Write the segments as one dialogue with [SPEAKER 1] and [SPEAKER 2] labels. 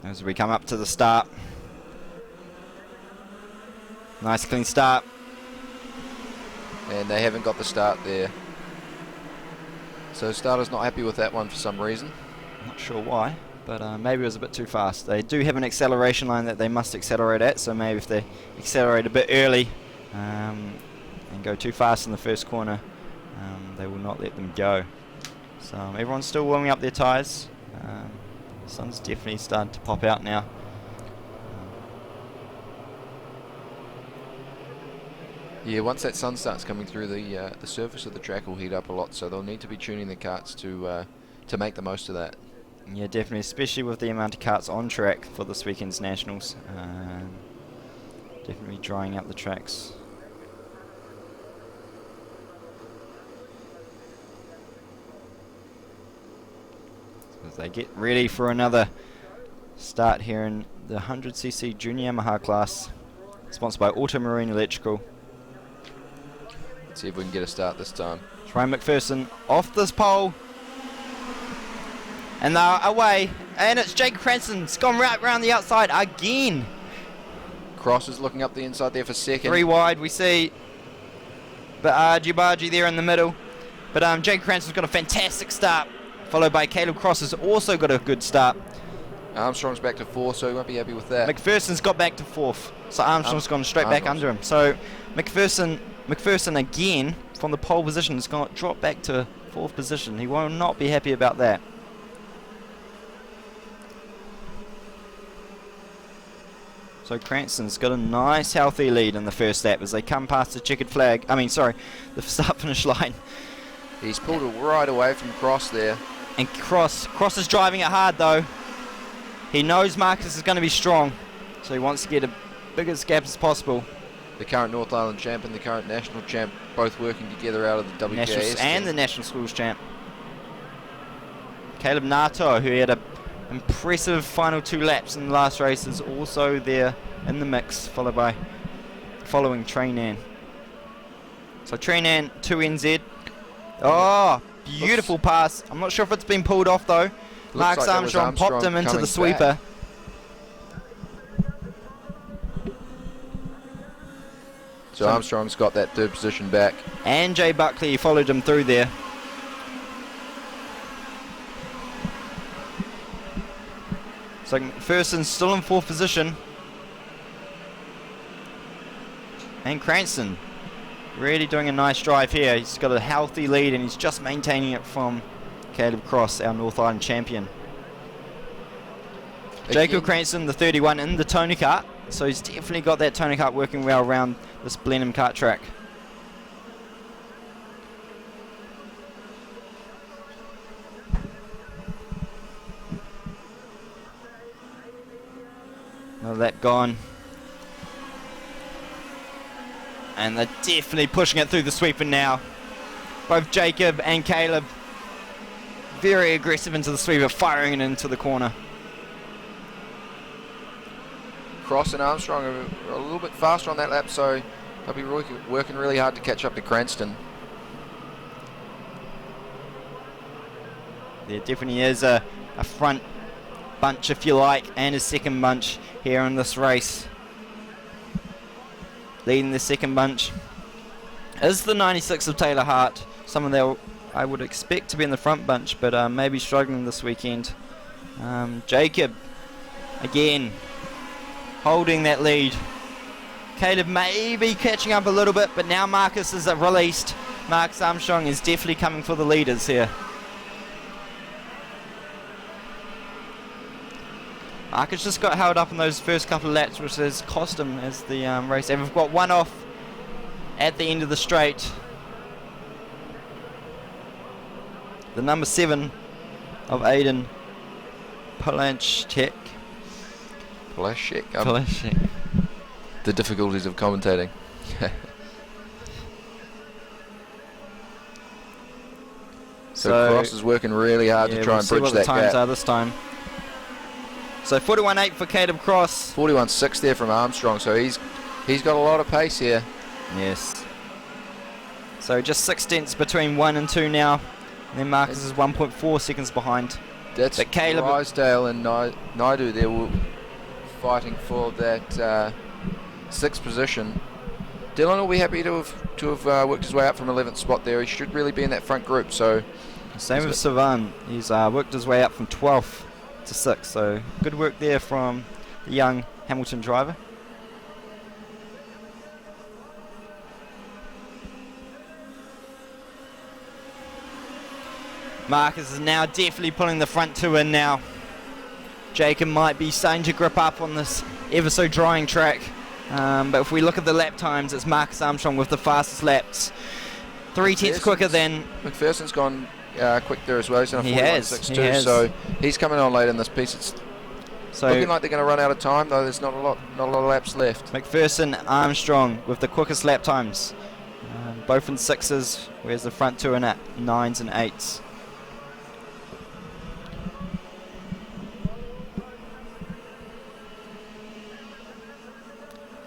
[SPEAKER 1] As we come up to the start. Nice clean start.
[SPEAKER 2] And they haven't got the start there. So starter's not happy with that one for some reason.
[SPEAKER 1] Not sure why, but maybe it was a bit too fast. They do have an acceleration line that they must accelerate at, so maybe if they accelerate a bit early and go too fast in the first corner, they will not let them go. So everyone's still warming up their tyres. The sun's definitely starting to pop out now.
[SPEAKER 2] Yeah, once that sun starts coming through, the surface of the track will heat up a lot, so they'll need to be tuning the karts to make the most of that.
[SPEAKER 1] Yeah, definitely, especially with the amount of karts on track for this weekend's Nationals. Definitely drying up the tracks. As they get ready for another start here in the 100cc Junior Yamaha class, sponsored by Automarine Electrical.
[SPEAKER 2] Let's see if we can get a start this time.
[SPEAKER 1] Ryan McPherson off this pole. And they're away. And it's Jake Cranston. It's gone right around the outside again.
[SPEAKER 2] Cross is looking up the inside there for second.
[SPEAKER 1] 3 wide, we see. But Argy there in the middle. But Jake Cranston's got a fantastic start. Followed by Caleb Cross has also got a good start.
[SPEAKER 2] Armstrong's back to 4th, so he won't be happy with that.
[SPEAKER 1] McPherson's got back to 4th. So Armstrong's gone straight back under him. So McPherson again from the pole position has dropped back to 4th position. He will not be happy about that. So Cranston's got a nice healthy lead in the first lap as they come past the checkered flag. The start finish line.
[SPEAKER 2] He's pulled it right away from Cross there.
[SPEAKER 1] And Cross is driving it hard though. He knows Marcus is going to be strong, so he wants to get a biggest gap as possible.
[SPEAKER 2] The current North Island champ and the current national champ both working together out of the WKS
[SPEAKER 1] and the National Schools champ. Caleb Nato, who had an impressive final 2 laps in the last race, is also there in the mix, following Trainan. So Trainan 2NZ. Oh, beautiful pass. I'm not sure if it's been pulled off though. Marcus Armstrong popped him into the sweeper.
[SPEAKER 2] So Armstrong's got that 3rd position back.
[SPEAKER 1] And Jay Buckley followed him through there. So McPherson's still in 4th position. And Cranston really doing a nice drive here. He's got a healthy lead and he's just maintaining it from Caleb Cross, our North Island champion. Jacob Cranston, the 31 in the Tony kart. So he's definitely got that Tony kart working well around this Blenheim kart track. Another lap gone. And they're definitely pushing it through the sweeper now. Both Jacob and Caleb very aggressive into the sweeper, firing it into the corner.
[SPEAKER 2] Cross and Armstrong are a little bit faster on that lap, so they'll be working really hard to catch up to Cranston.
[SPEAKER 1] There definitely is a front bunch, if you like, and a second bunch here in this race. Leading the second bunch is the 96 of Taylor Hart. Someone that I would expect to be in the front bunch, but maybe struggling this weekend. Jacob, again, holding that lead. Caleb may be catching up a little bit, but now Marcus is released. Marcus Armstrong is definitely coming for the leaders here. Marcus just got held up in those first couple of laps, which has cost him as the race. And we've got one off at the end of the straight. The number 7 of Aiden Polashek. Polashek.
[SPEAKER 2] The difficulties of commentating. So Cross is working really hard to try and bridge that gap.
[SPEAKER 1] We'll see what the times are this time. So 41.8 for Caleb Cross.
[SPEAKER 2] 41.6 there from Armstrong, so he's got a lot of pace here.
[SPEAKER 1] Yes. So just 6 tenths between 1 and 2 now. And then Marcus is 1.4 seconds behind.
[SPEAKER 2] That's
[SPEAKER 1] But Caleb,
[SPEAKER 2] Drysdale and Naidu there were fighting for that 6th position. Dylan will be happy to have worked his way up from 11th spot there. He should really be in that front group. So
[SPEAKER 1] same with Savan. He's worked his way up from 12th to 6th. So good work there from the young Hamilton driver. Marcus is now definitely pulling the front two in now. Jacob might be starting to grip up on this ever so drying track. But if we look at the lap times, it's Marcus Armstrong with the fastest laps. 3/10 quicker than...
[SPEAKER 2] McPherson's gone quick there as well. He's on a 41.62, so he's coming on late in this piece. It's looking like they're going to run out of time, though. There's not a lot of laps left.
[SPEAKER 1] McPherson, Armstrong with the quickest lap times. Both in 6s, whereas the front two are at 9s and 8s.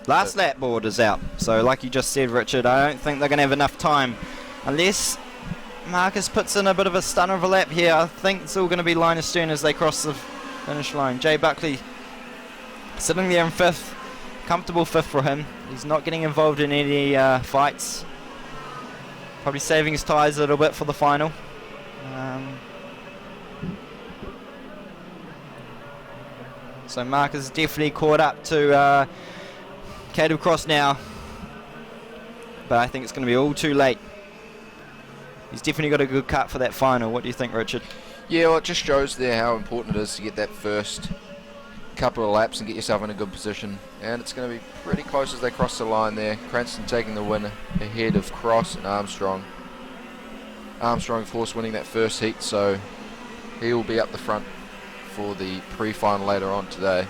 [SPEAKER 1] Last lap board is out, so like you just said, Richard, I don't think they're going to have enough time. Unless Marcus puts in a bit of a stunner of a lap here, I think it's all going to be line astern as they cross the finish line. Jay Buckley sitting there in 5th, comfortable 5th for him. He's not getting involved in any fights. Probably saving his tyres a little bit for the final. So Marcus is definitely caught up to Caleb Cross now, but I think it's going to be all too late. He's definitely got a good cut for that final. What do you think, Richard?
[SPEAKER 2] Yeah, well, it just shows there how important it is to get that first couple of laps and get yourself in a good position. And it's going to be pretty close as they cross the line there. Cranston taking the win ahead of Cross and Armstrong. Armstrong, of course, winning that first heat, so he will be up the front for the pre-final later on today.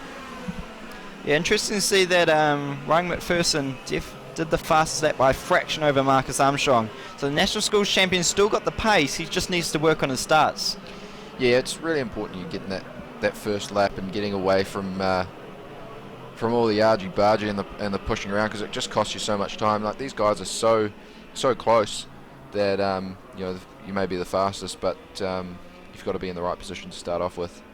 [SPEAKER 1] Yeah, interesting to see that Ryan McPherson did the fastest lap by a fraction over Marcus Armstrong. So the National Schools champion still got the pace, he just needs to work on his starts.
[SPEAKER 2] Yeah, it's really important you getting that first lap and getting away from all the argy-bargy and the pushing around, because it just costs you so much time. Like, these guys are so close that you may be the fastest, but you've got to be in the right position to start off with.